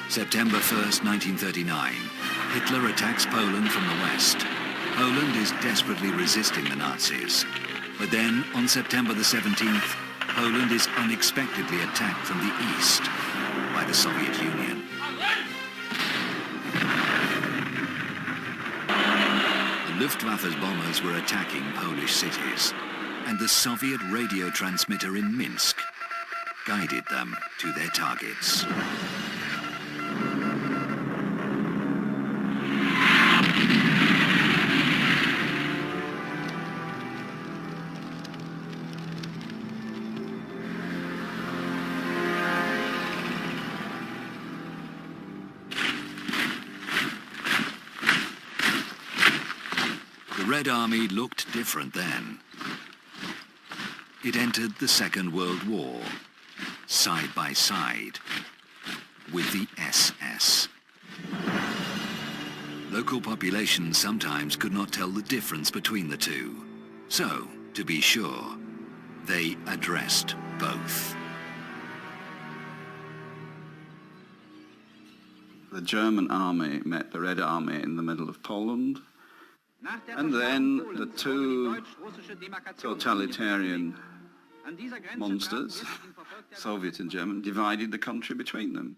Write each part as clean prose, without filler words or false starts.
September 1st, 1939, Hitler attacks Poland from the west. Poland is desperately resisting the Nazis. But then, on September the 17th, Poland is unexpectedly attacked from the east by the Soviet Union. The Luftwaffe's bombers were attacking Polish cities, and the Soviet radio transmitter in Minsk guided them to their targets. The Red Army looked different then. It entered the Second World War, side by side, with the SS. Local populations sometimes could not tell the difference between the two. So, to be sure, they addressed both. The German army met the Red Army in the middle of Poland, and then the two totalitarian monsters, Soviet and German, divided the country between them.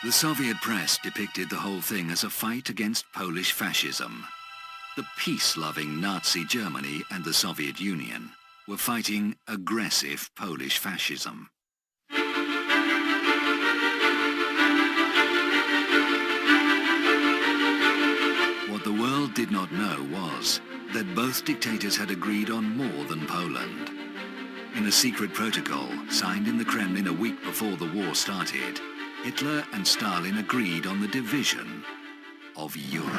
The Soviet press depicted the whole thing as a fight against Polish fascism. The peace-loving Nazi Germany and the Soviet Union were fighting aggressive Polish fascism. What the world did not know was that both dictators had agreed on more than Poland. In a secret protocol signed in the Kremlin a week before the war started, Hitler and Stalin agreed on the division of Europe.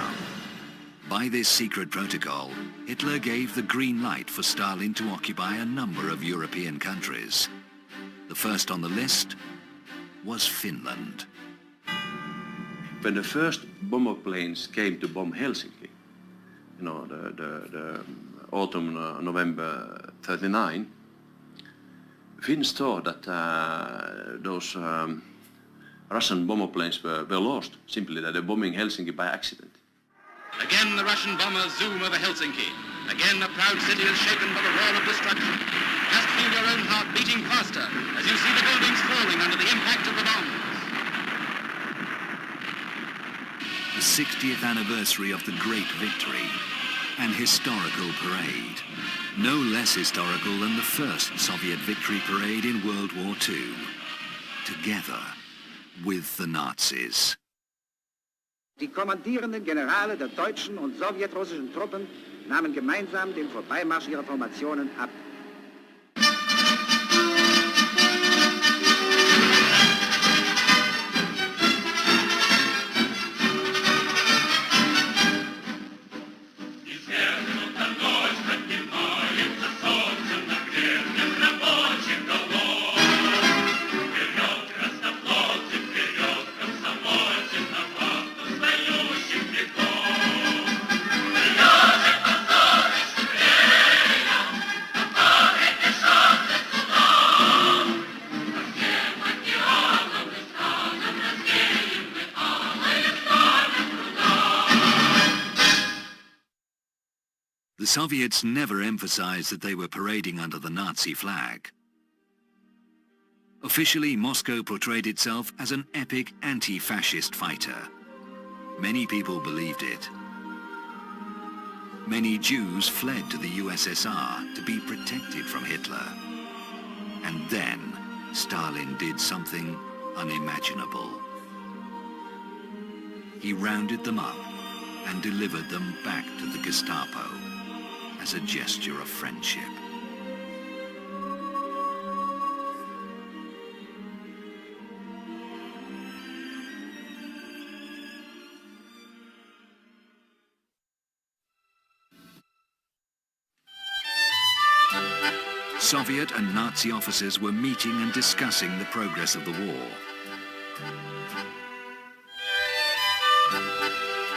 By this secret protocol, Hitler gave the green light for Stalin to occupy a number of European countries. The first on the list was Finland. When the first bomber planes came to bomb Helsinki, you know, the autumn, November 39, Finns thought that those Russian bomber planes were lost, simply that they're bombing Helsinki by accident. Again the Russian bombers zoom over Helsinki. Again a proud city is shaken by the roar of destruction. Just feel your own heart beating faster as you see the buildings falling under the impact of the bombs. The 60th anniversary of the Great Victory, an historical parade. No less historical than the first Soviet victory parade in World War II. Together with the Nazis. Die kommandierenden Generale der deutschen und sowjetrussischen Truppen nahmen gemeinsam den Vorbeimarsch ihrer Formationen ab. The Soviets never emphasized that they were parading under the Nazi flag. Officially, Moscow portrayed itself as an epic anti-fascist fighter. Many people believed it. Many Jews fled to the USSR to be protected from Hitler. And then Stalin did something unimaginable. He rounded them up and delivered them back to the Gestapo as a gesture of friendship. Soviet and Nazi officers were meeting and discussing the progress of the war.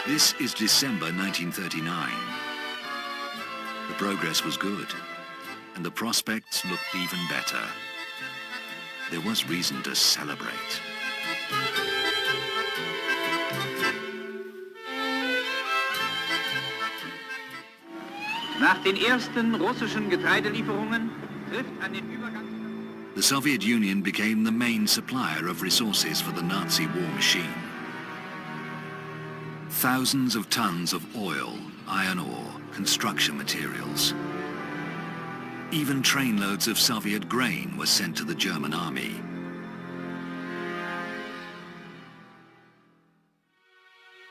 This is December 1939. The progress was good, and the prospects looked even better. There was reason to celebrate. Nach den ersten russischen Getreidelieferungen trifft an den Übergang... The Soviet Union became the main supplier of resources for the Nazi war machine. Thousands of tons of oil, iron ore, construction materials. Even trainloads of Soviet grain were sent to the German army.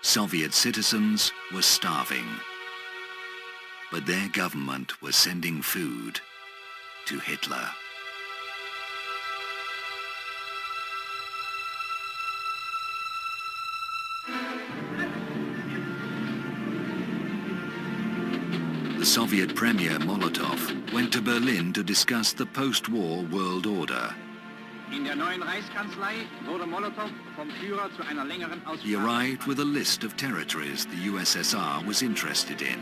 Soviet citizens were starving, but their government was sending food to Hitler. The Soviet Premier Molotov went to Berlin to discuss the post-war world order. In der neuen Reichskanzlei wurde Molotow vom Führer zu einer längeren Aussprache. He arrived with a list of territories the USSR was interested in.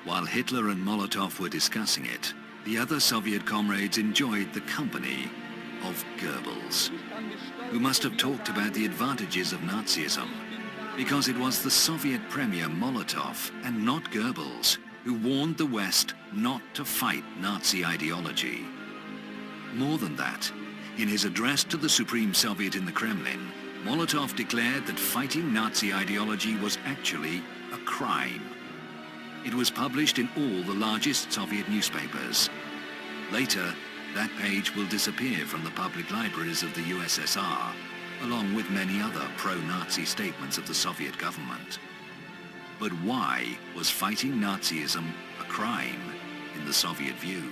While Hitler and Molotov were discussing it, the other Soviet comrades enjoyed the company of Goebbels, who must have talked about the advantages of Nazism, because it was the Soviet Premier Molotov and not Goebbels who warned the West not to fight Nazi ideology. More than that, in his address to the Supreme Soviet in the Kremlin, Molotov declared that fighting Nazi ideology was actually a crime. It was published in all the largest Soviet newspapers. Later, that page will disappear from the public libraries of the USSR, along with many other pro-Nazi statements of the Soviet government. But why was fighting Nazism a crime in the Soviet view?